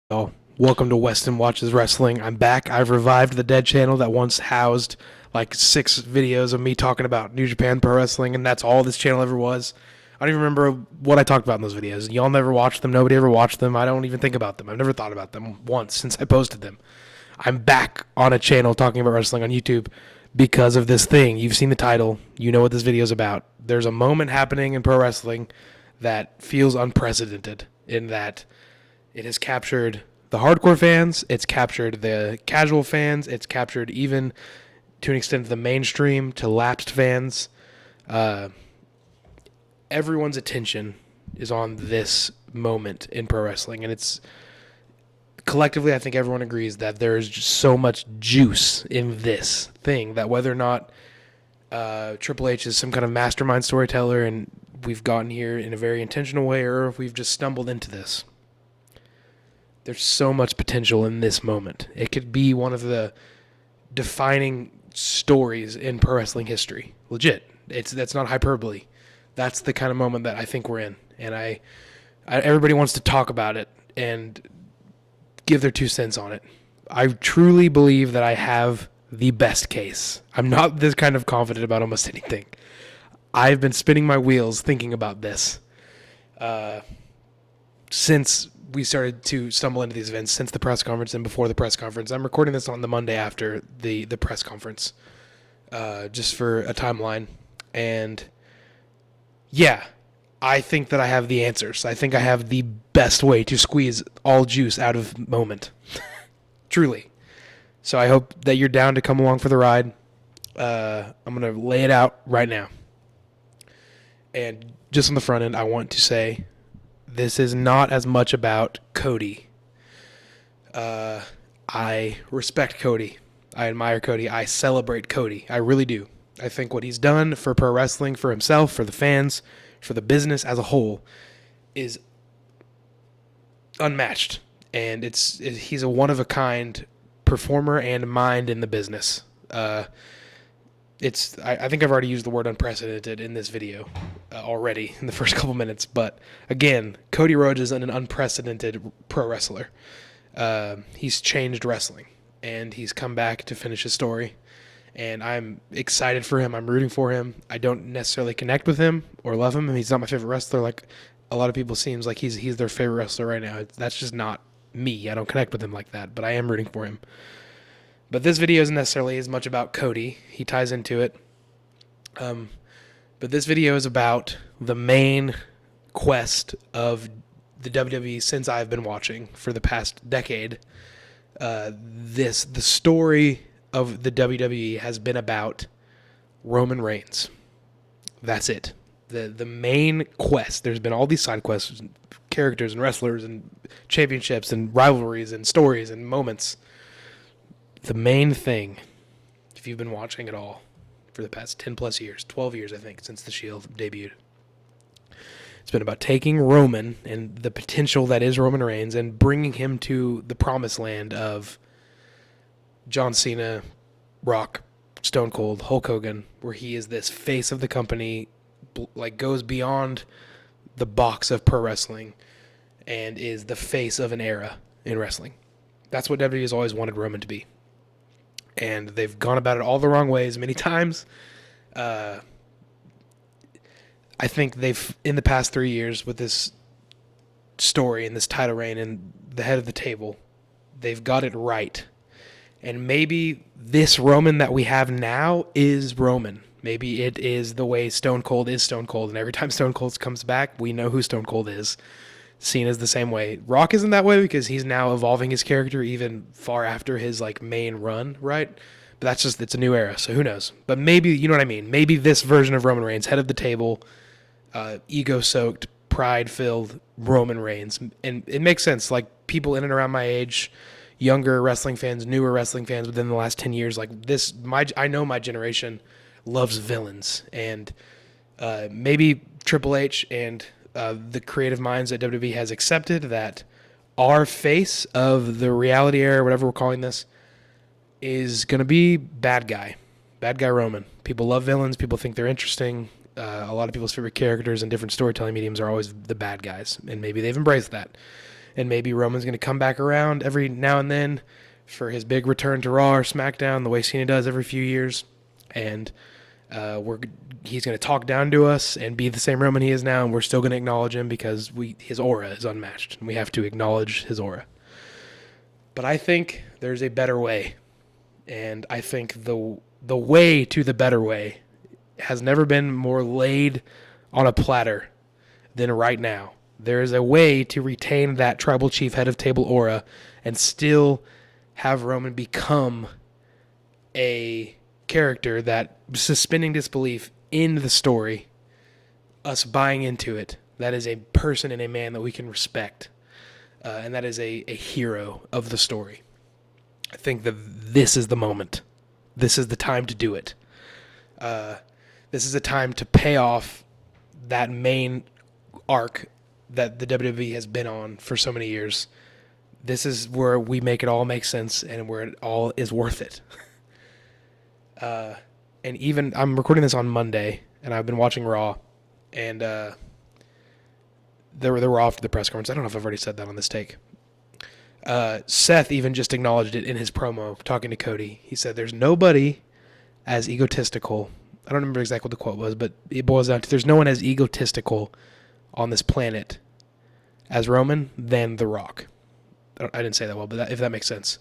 Oh, welcome to Weston Watches Wrestling. I'm back. I've revived the dead channel that once housed like 6 videos of me talking about New Japan Pro Wrestling, and that's all this channel ever was. I don't even remember what I talked about in those videos. Y'all never watched them. Nobody ever watched them. I don't even think about them. I've never thought about them once since I posted them. I'm back on a channel talking about wrestling on YouTube because of this thing. You've seen the title. You know what this video is about. There's a moment happening in pro wrestling that feels unprecedented in that it has captured the hardcore fans, it's captured the casual fans, it's captured even to an extent the mainstream to lapsed fans. Everyone's attention is on this moment in pro wrestling, and it's collectively, I think everyone agrees that there is just so much juice in this thing that whether or not Triple H is some kind of mastermind storyteller and we've gotten here in a very intentional way, or if we've just stumbled into this, there's so much potential in this moment. It could be one of the defining stories in pro wrestling history. Legit. That's not hyperbole. That's the kind of moment that I think we're in. And everybody wants to talk about it and give their 2 cents on it. I truly believe that I have the best case. I'm not this kind of confident about almost anything. I've been spinning my wheels thinking about this since we started to stumble into these events, since the press conference and before the press conference. I'm recording this on the Monday after the press conference, just for a timeline. And yeah, I think that I have the answers. I think I have the best way to squeeze all juice out of moment. Truly. So I hope that you're down to come along for the ride. I'm going to lay it out right now. And just on the front end, I want to say this is not as much about Cody. I respect Cody. I admire Cody. I celebrate Cody. I really do. I think what he's done for pro wrestling, for himself, for the fans, for the business as a whole, is unmatched. And he's a one-of-a-kind performer and mind in the business. I think I've already used the word unprecedented in this video already in the first couple minutes. But again, Cody Rhodes is an unprecedented pro wrestler. He's changed wrestling, and he's come back to finish his story. And I'm excited for him. I'm rooting for him. I don't necessarily connect with him or love him. He's not my favorite wrestler. Like a lot of people seems like he's their favorite wrestler right now. That's just not me. I don't connect with him like that, but I am rooting for him. But this video isn't necessarily as much about Cody. He ties into it. But this video is about the main quest of the WWE since I've been watching for the past decade. The story of the WWE has been about Roman Reigns. That's it. The main quest. There's been all these side quests, characters and wrestlers and championships and rivalries and stories and moments. The main thing, if you've been watching at all for the past 10 plus years, 12 years, I think, since the Shield debuted, it's been about taking Roman and the potential that is Roman Reigns and bringing him to the promised land of John Cena, Rock, Stone Cold, Hulk Hogan, where he is this face of the company, like goes beyond the box of pro wrestling and is the face of an era in wrestling. That's what WWE has always wanted Roman to be. And they've gone about it all the wrong ways many times. I think they've, in the past 3 years with this story and this title reign and the head of the table, they've got it right. And maybe this Roman that we have now is Roman. Maybe it is the way Stone Cold is Stone Cold. And every time Stone Cold comes back, we know who Stone Cold is. Cena's the same way. Rock isn't that way because he's now evolving his character even far after his like main run, right? But that's just, it's a new era, so who knows? But maybe, you know what I mean? Maybe this version of Roman Reigns, head of the table, ego-soaked, pride-filled Roman Reigns. And it makes sense. Like people in and around my age, younger wrestling fans, newer wrestling fans within the last 10 years, like this, I know my generation loves villains. And maybe Triple H and the creative minds at WWE has accepted that our face of the reality era, whatever we're calling this, is going to be bad guy Roman. People love villains. People think they're interesting. A lot of people's favorite characters in different storytelling mediums are always the bad guys, and maybe they've embraced that. and maybe Roman's going to come back around every now and then for his big return to Raw or SmackDown, the way Cena does every few years, and he's going to talk down to us and be the same Roman he is now, and we're still going to acknowledge him because his aura is unmatched, and we have to acknowledge his aura. But I think there's a better way, and I think the way to the better way has never been more laid on a platter than right now. There is a way to retain that tribal chief head of table aura and still have Roman become a character that, suspending disbelief in the story, us buying into it, that is a person and a man that we can respect, and that is a hero of the story. I think that this is the moment. This is the time to do it. This is a time to pay off that main arc that the WWE has been on for so many years. This is where we make it all make sense and where it all is worth it. And even, I'm recording this on Monday, and I've been watching Raw, and they were off to the press conference. I don't know if I've already said that on this take. Seth even just acknowledged it in his promo, talking to Cody. He said, there's nobody as egotistical. I don't remember exactly what the quote was, but it boils down to there's no one as egotistical on this planet as Roman than The Rock. I didn't say that well, but if that makes sense.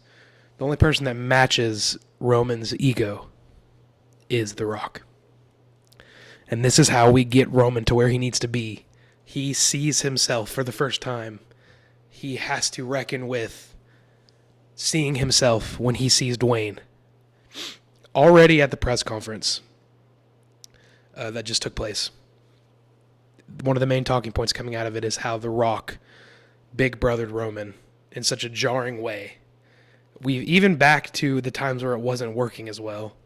The only person that matches Roman's ego is The Rock. And this is how we get Roman to where he needs to be. He sees himself for the first time. He has to reckon with seeing himself when he sees Dwayne. Already at the press conference that just took place, one of the main talking points coming out of it is how The Rock big brothered Roman in such a jarring way. We've even back to the times where it wasn't working as well.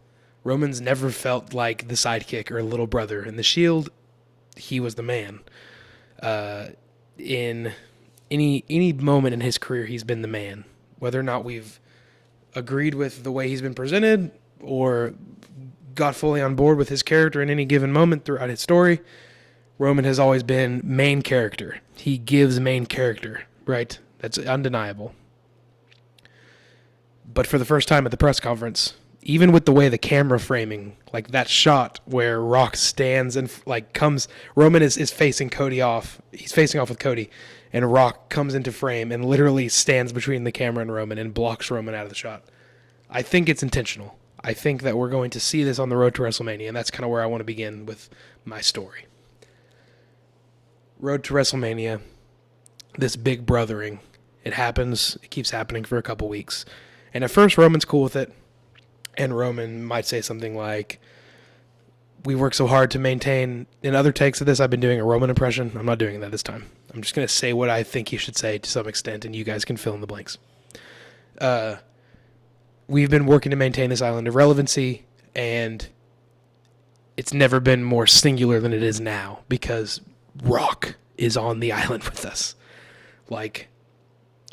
Roman's never felt like the sidekick or little brother. In the Shield, he was the man. In any moment in his career, he's been the man. Whether or not we've agreed with the way he's been presented or got fully on board with his character in any given moment throughout his story, Roman has always been main character. He gives main character, right? That's undeniable. But for the first time at the press conference, even with the way the camera framing, like that shot where Rock stands and comes, Roman is facing Cody off. He's facing off with Cody, and Rock comes into frame and literally stands between the camera and Roman and blocks Roman out of the shot. I think it's intentional. I think that we're going to see this on the road to WrestleMania, and that's kind of where I want to begin with my story. Road to WrestleMania, this big brothering, it happens, it keeps happening for a couple weeks. And at first, Roman's cool with it. And Roman might say something like, we work so hard to maintain. In other takes of this, I've been doing a Roman impression. I'm not doing that this time. I'm just going to say what I think he should say to some extent, and you guys can fill in the blanks. We've been working to maintain this island of relevancy, and it's never been more singular than it is now, because Rock is on the island with us. Like,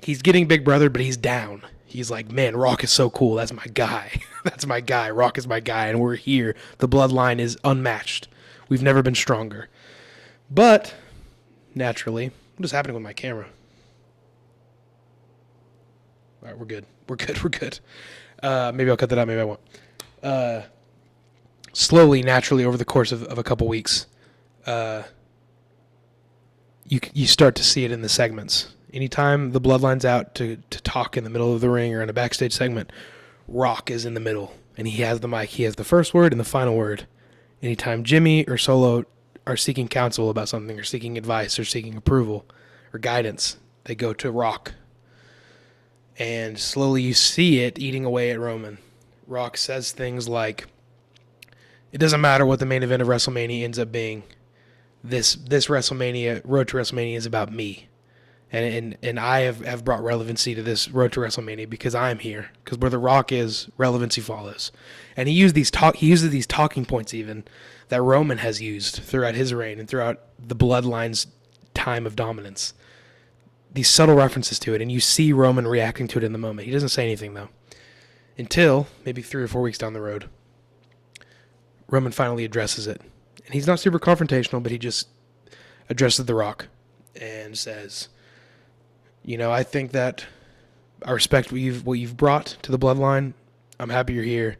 he's getting big brother, but he's down. He's like, man, Rock is so cool. That's my guy. That's my guy. Rock is my guy, and we're here. The bloodline is unmatched. We've never been stronger. But, naturally, what is happening with my camera? All right, we're good. We're good. Maybe I'll cut that out. Maybe I won't. Slowly, naturally, over the course of a couple weeks, you start to see it in the segments. Anytime the bloodline's out to talk in the middle of the ring or in a backstage segment, Rock is in the middle, and he has the mic. He has the first word and the final word. Anytime Jimmy or Solo are seeking counsel about something or seeking advice or seeking approval or guidance, they go to Rock. And slowly you see it eating away at Roman. Rock says things like, it doesn't matter what the main event of WrestleMania ends up being. This WrestleMania, Road to WrestleMania, is about me. And I have brought relevancy to this Road to WrestleMania because I'm here. Because where The Rock is, relevancy follows. And he uses these talking points even that Roman has used throughout his reign and throughout the bloodline's time of dominance. These subtle references to it, and you see Roman reacting to it in the moment. He doesn't say anything, though. Until maybe 3 or 4 weeks down the road, Roman finally addresses it. And he's not super confrontational, but he just addresses The Rock and says, I think that I respect what you've brought to the bloodline. I'm happy you're here.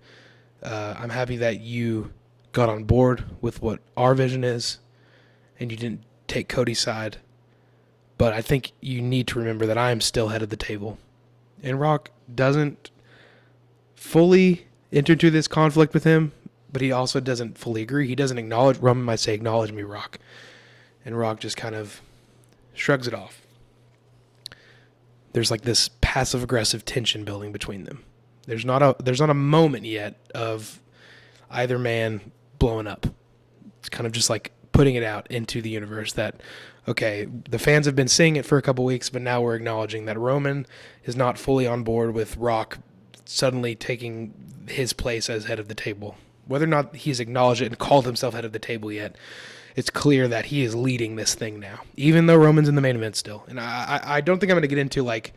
I'm happy that you got on board with what our vision is, and you didn't take Cody's side. But I think you need to remember that I am still head of the table. And Rock doesn't fully enter into this conflict with him, but he also doesn't fully agree. He doesn't acknowledge. Roman might say, "Acknowledge me, Rock." And Rock just kind of shrugs it off. There's like this passive-aggressive tension building between them. There's not a moment yet of either man blowing up. It's kind of just like putting it out into the universe that, okay, the fans have been seeing it for a couple weeks, but now we're acknowledging that Roman is not fully on board with Rock suddenly taking his place as head of the table. Whether or not he's acknowledged it and called himself head of the table yet, it's clear that he is leading this thing now, even though Roman's in the main event still. And I don't think I'm going to get into, like,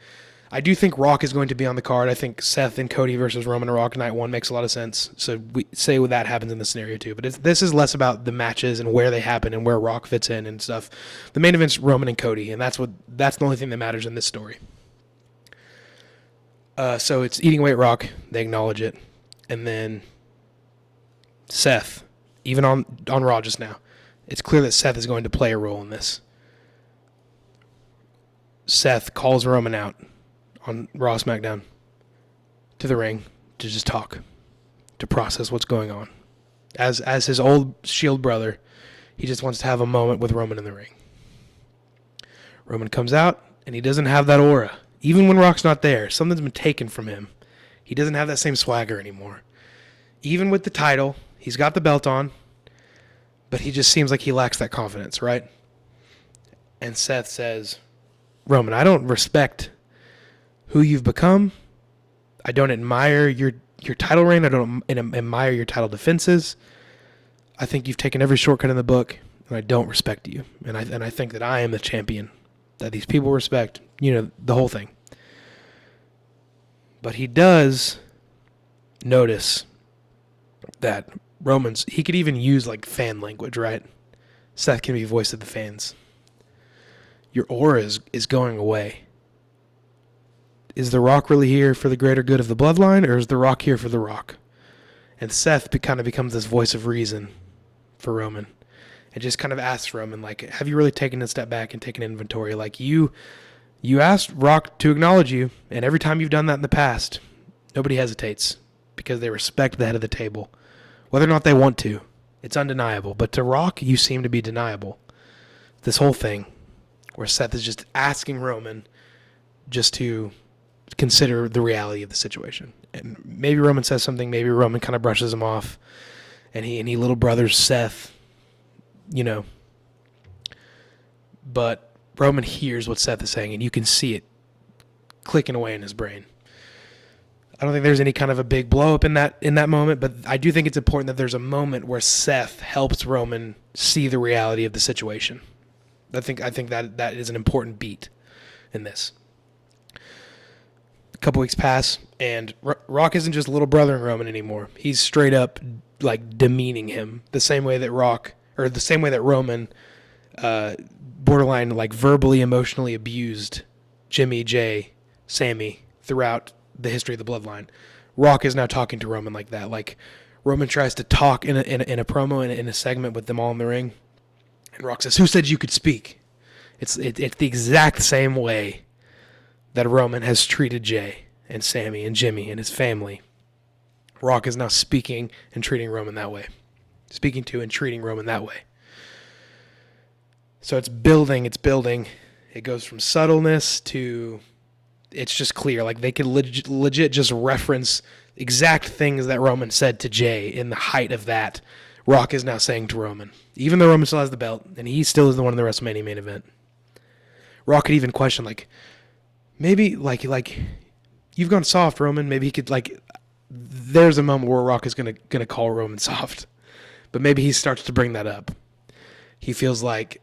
I do think Rock is going to be on the card. I think Seth and Cody versus Roman and Rock night one makes a lot of sense. So we say that happens in the scenario too. But this is less about the matches and where they happen and where Rock fits in and stuff. The main event's Roman and Cody, and that's the only thing that matters in this story. So it's eating away at Rock. They acknowledge it. And then Seth, even on Raw just now, it's clear that Seth is going to play a role in this. Seth calls Roman out on Raw SmackDown to the ring to just talk, to process what's going on. As his old Shield brother, he just wants to have a moment with Roman in the ring. Roman comes out, and he doesn't have that aura. Even when Rock's not there, something's been taken from him. He doesn't have that same swagger anymore. Even with the title, he's got the belt on, but he just seems like he lacks that confidence, right? And Seth says, Roman, I don't respect who you've become. I don't admire your title reign. I don't admire your title defenses. I think you've taken every shortcut in the book, and I don't respect you. And I think that I am the champion that these people respect. The whole thing. But he does notice that he could even use like fan language, right? Seth can be voice of the fans. Your aura is going away. Is The Rock really here for the greater good of the bloodline, or is The Rock here for The Rock? And Seth kind of becomes this voice of reason for Roman. And just kind of asks Roman, like, have you really taken a step back and taken inventory? Like, you asked Rock to acknowledge you, and every time you've done that in the past, nobody hesitates because they respect the head of the table. Whether or not they want to, it's undeniable. But to Rock, you seem to be deniable. This whole thing where Seth is just asking Roman just to consider the reality of the situation. And maybe Roman says something, maybe Roman kind of brushes him off, and he little brothers Seth, But Roman hears what Seth is saying, and you can see it clicking away in his brain. I don't think there's any kind of a big blow up in that moment, but I do think it's important that there's a moment where Seth helps Roman see the reality of the situation. I think that is an important beat in this. A couple weeks pass, and Rock isn't just little brother in Roman anymore. He's straight up like demeaning him the same way that Roman borderline like verbally, emotionally abused Jimmy, Jay, Sammy throughout the history of the bloodline. Rock is now talking to Roman like that. Like Roman tries to talk in a promo in a segment with them all in the ring, and Rock says, "Who said you could speak?" It's the exact same way that Roman has treated Jay and Sammy and Jimmy and his family. Rock is now speaking and treating Roman that way. Speaking to and treating Roman that way. So it's building. It goes from subtleness to it's just clear. Like they could legit just reference exact things that Roman said to Jay in the height of that. Rock is now saying to Roman, even though Roman still has the belt and he still is the one in the WrestleMania main event. Rock could even question like, maybe like you've gone soft, Roman. Maybe he could like. There's a moment where Rock is gonna call Roman soft, but maybe he starts to bring that up. He feels like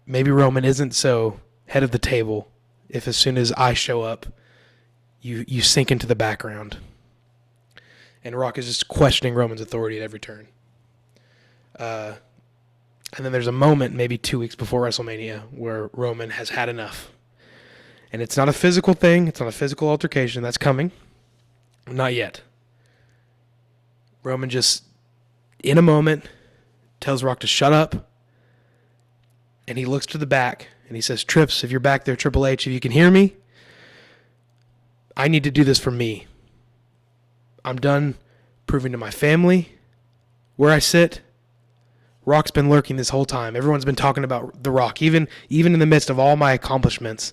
maybe Roman isn't so head of the table if as soon as I show up, you sink into the background. And Rock is just questioning Roman's authority at every turn. And then there's a moment, maybe 2 weeks before WrestleMania, where Roman has had enough. And it's not a physical thing. It's not a physical altercation. That's coming. Not yet. Roman just, in a moment, tells Rock to shut up. And he looks to the back. And he says, Trips, if you're back there, Triple H, if you can hear me, I need to do this for me. I'm done proving to my family where I sit. Rock's been lurking this whole time. Everyone's been talking about The Rock, even in the midst of all my accomplishments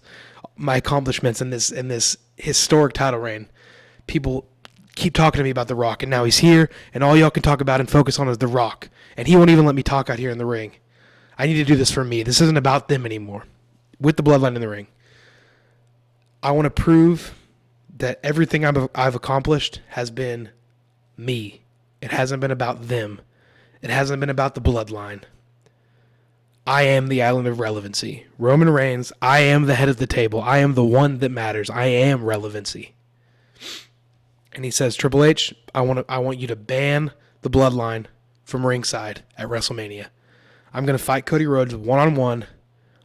in this historic title reign. People keep talking to me about The Rock, and now he's here, and all y'all can talk about and focus on is The Rock, and he won't even let me talk out here in the ring. I need to do this for me. This isn't about them anymore. With the bloodline in the ring, I want to prove that everything I've accomplished has been me. It hasn't been about them. It hasn't been about the bloodline. I am the island of relevancy. Roman Reigns, I am the head of the table. I am the one that matters. I am relevancy. And he says, Triple H, I want you to ban the bloodline from ringside at WrestleMania. I'm going to fight Cody Rhodes one-on-one.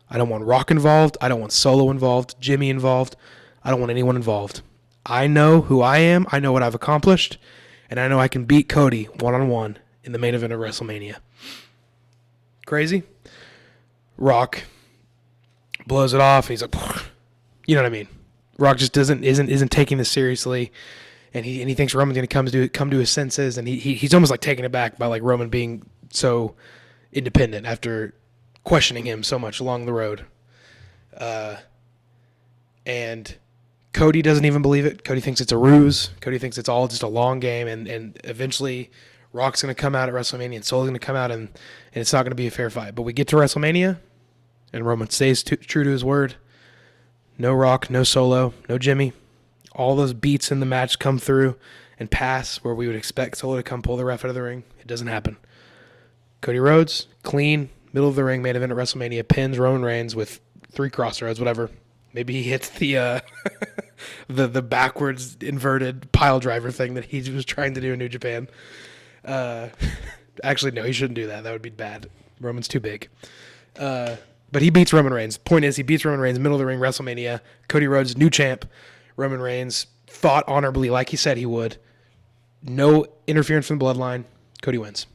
I don't want Rock involved. I don't want Solo involved, Jimmy involved. I don't want anyone involved. I know who I am. I know what I've accomplished. And I know I can beat Cody one-on-one in the main event of WrestleMania. Crazy? Rock blows it off, and he's like, you know what I mean? Rock just isn't taking this seriously, and he thinks Roman's going to come to his senses, and he's almost like taken aback by like Roman being so independent after questioning him so much along the road. And Cody doesn't even believe it. Cody thinks it's a ruse. Cody thinks it's all just a long game, and eventually Rock's going to come out at WrestleMania, and Solo's going to come out, and it's not going to be a fair fight. But we get to WrestleMania, and Roman stays true to his word. No Rock, no Solo, no Jimmy. All those beats in the match come through and pass where we would expect Solo to come pull the ref out of the ring. It doesn't happen. Cody Rhodes, clean, middle of the ring, main event at WrestleMania, pins Roman Reigns with 3 crossroads, whatever. Maybe he hits the the backwards inverted pile driver thing that he was trying to do in New Japan. Actually, no, he shouldn't do that. That would be bad. Roman's too big. But he beats Roman Reigns. Point is, he beats Roman Reigns, middle of the ring, WrestleMania. Cody Rhodes, new champ. Roman Reigns fought honorably like he said he would. No interference from the bloodline. Cody wins.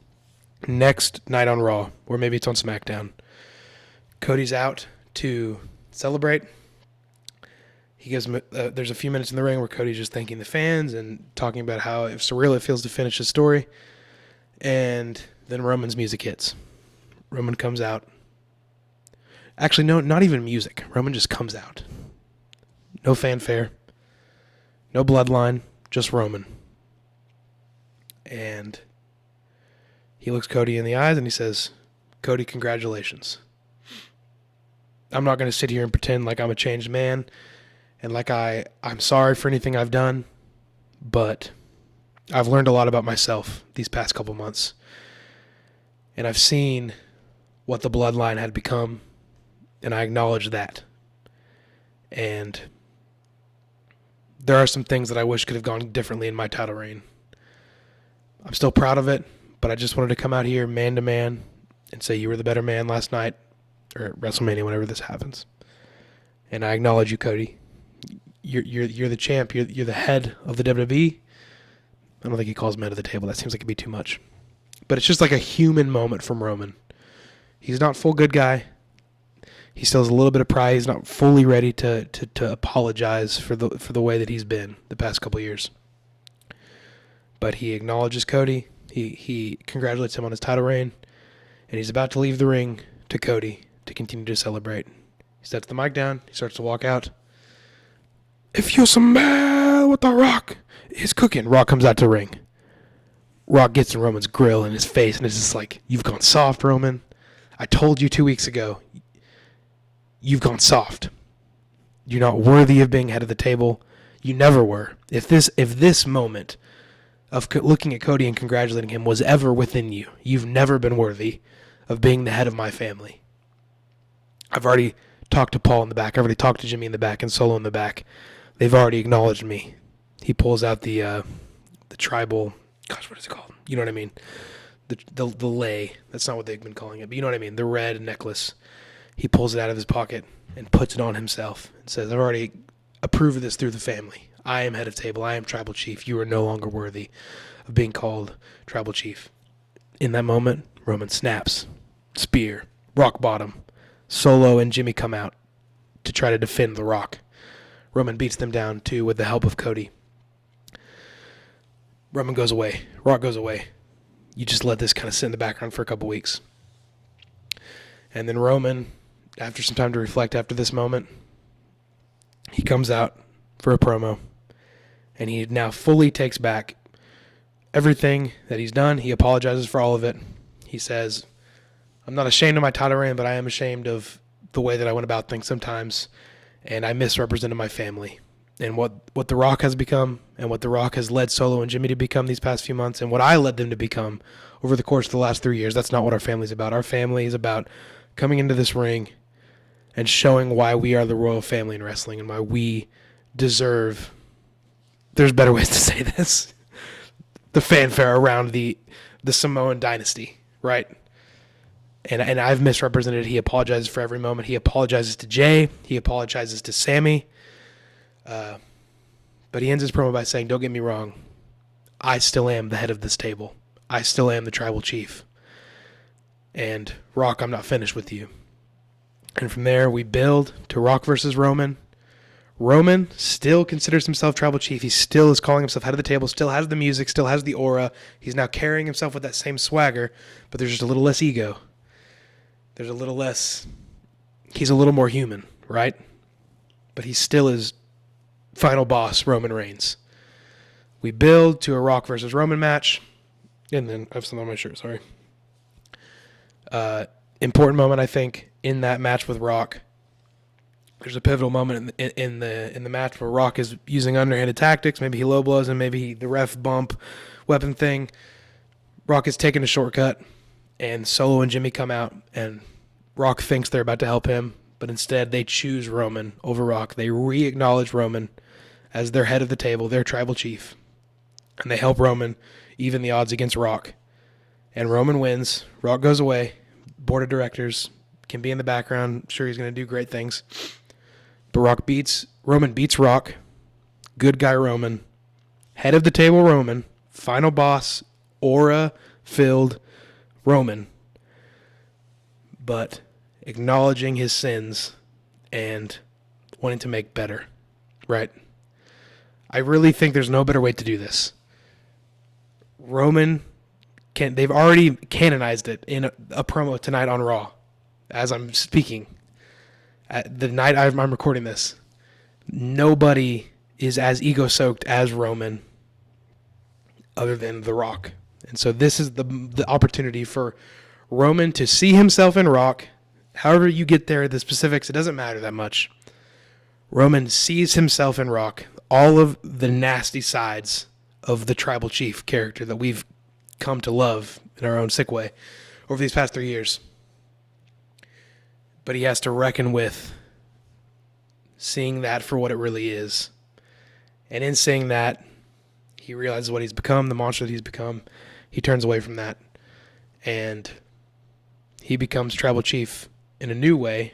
Next night on Raw, or maybe it's on SmackDown, Cody's out to celebrate. He gives him, there's a few minutes in the ring where Cody's just thanking the fans and talking about how surreal it feels to finish his story. And then Roman's music hits. Roman comes out. Actually, no, not even music. Roman just comes out. No fanfare. No bloodline. Just Roman. And he looks Cody in the eyes and he says, Cody, congratulations. I'm not going to sit here and pretend like I'm a changed man and like I'm sorry for anything I've done, but I've learned a lot about myself these past couple months. And I've seen what the bloodline had become, and I acknowledge that. And there are some things that I wish could have gone differently in my title reign. I'm still proud of it, but I just wanted to come out here man to man and say you were the better man last night, or at WrestleMania, whenever this happens. And I acknowledge you, Cody. You're the champ. You're the head of the WWE. I don't think he calls men to the table. That seems like it'd be too much. But it's just like a human moment from Roman. He's not full good guy. He still has a little bit of pride. He's not fully ready to apologize for the way that he's been the past couple of years. But he acknowledges Cody. He congratulates him on his title reign. And he's about to leave the ring to Cody to continue to celebrate. He sets the mic down. He starts to walk out. If you smell what the Rock is cooking, Rock comes out to ring. Rock gets in Roman's grill in his face, and it's just like, you've gone soft, Roman. I told you 2 weeks ago, you've gone soft. You're not worthy of being head of the table. You never were. If this moment of looking at Cody and congratulating him was ever within you, you've never been worthy of being the head of my family. I've already talked to Paul in the back. I've already talked to Jimmy in the back and Solo in the back. They've already acknowledged me. He pulls out the tribal, gosh, what is it called? You know what I mean? The lei. That's not what they've been calling it, but you know what I mean? The red necklace. He pulls it out of his pocket and puts it on himself and says, I've already approved of this through the family. I am head of table. I am tribal chief. You are no longer worthy of being called tribal chief. In that moment, Roman snaps. Spear. Rock bottom. Solo and Jimmy come out to try to defend The Rock. Roman beats them down, too, with the help of Cody. Roman goes away. Rock goes away. You just let this kind of sit in the background for a couple weeks. And then Roman, after some time to reflect after this moment, he comes out for a promo. And he now fully takes back everything that he's done. He apologizes for all of it. He says, I'm not ashamed of my title reign, but I am ashamed of the way that I went about things sometimes. And I misrepresented my family. And what The Rock has become, and what The Rock has led Solo and Jimmy to become these past few months, and what I led them to become over the course of the last 3 years, that's not what our family's about. Our family is about coming into this ring and showing why we are the royal family in wrestling and why we deserve, there's better ways to say this, the fanfare around the Samoan dynasty, right? And I've misrepresented. He apologizes for every moment. He apologizes to Jay. He apologizes to Sammy. But he ends his promo by saying, don't get me wrong, I still am the head of this table. I still am the tribal chief. And Rock, I'm not finished with you. And from there, we build to Rock versus Roman. Roman still considers himself tribal chief. He still is calling himself head of the table, still has the music, still has the aura. He's now carrying himself with that same swagger, but there's just a little less ego. There's a little less, he's a little more human, right? But he still is final boss, Roman Reigns. We build to a Rock versus Roman match. And then I have something on my shirt, sorry. Important moment, I think, in that match with Rock. There's a pivotal moment in the match where Rock is using underhanded tactics. Maybe he low blows him, maybe the ref bump weapon thing. Rock is taking a shortcut, and Solo and Jimmy come out, and Rock thinks they're about to help him, but instead they choose Roman over Rock. They re-acknowledge Roman as their head of the table, their tribal chief, and they help Roman even the odds against Rock. And Roman wins. Rock goes away. Board of directors can be in the background. I'm sure he's going to do great things. But Roman beats Rock. Good guy Roman. Head of the table Roman. Final boss, aura-filled Roman. But acknowledging his sins and wanting to make better. Right? I really think there's no better way to do this. Roman, they've already canonized it in a promo tonight on Raw as I'm speaking. At the night I'm recording this, nobody is as ego-soaked as Roman other than The Rock. And so this is the opportunity for Roman to see himself in Rock. However you get there, the specifics, it doesn't matter that much. Roman sees himself in Rock, all of the nasty sides of the tribal chief character that we've come to love in our own sick way over these past 3 years. But he has to reckon with seeing that for what it really is. And in seeing that, he realizes what he's become, the monster that he's become. He turns away from that. And he becomes tribal chief in a new way.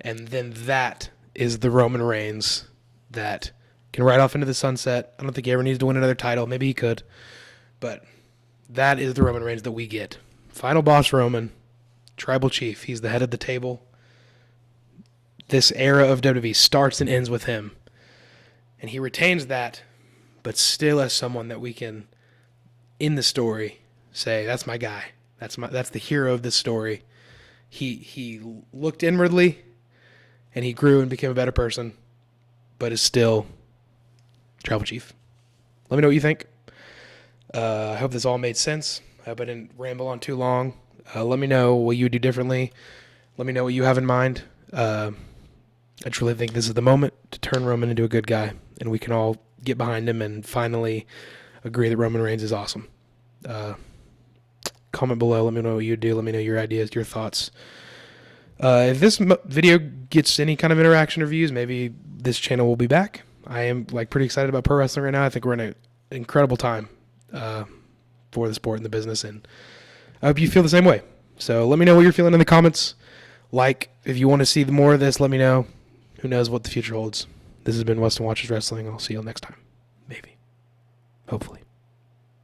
And then that is the Roman Reigns that can ride off into the sunset. I don't think he ever needs to win another title. Maybe he could. But that is the Roman Reigns that we get. Final boss Roman, tribal chief. He's the head of the table. This era of WWE starts and ends with him. And he retains that, but still as someone that we can, in the story, say, that's my guy. That's the hero of this story. He looked inwardly, and he grew and became a better person, but is still tribal chief. Let me know what you think. I hope this all made sense. I hope I didn't ramble on too long. Let me know what you would do differently. Let me know what you have in mind. I truly think this is the moment to turn Roman into a good guy, and we can all get behind him and finally agree that Roman Reigns is awesome. Comment below. Let me know what you do. Let me know your ideas, your thoughts. If this video gets any kind of interaction or views, maybe this channel will be back. I am pretty excited about pro wrestling right now. I think we're in an incredible time for the sport and the business, and I hope you feel the same way. So let me know what you're feeling in the comments. Like, if you want to see more of this, let me know. Who knows what the future holds. This has been Weston Watches Wrestling. I'll see you next time. Maybe. Hopefully.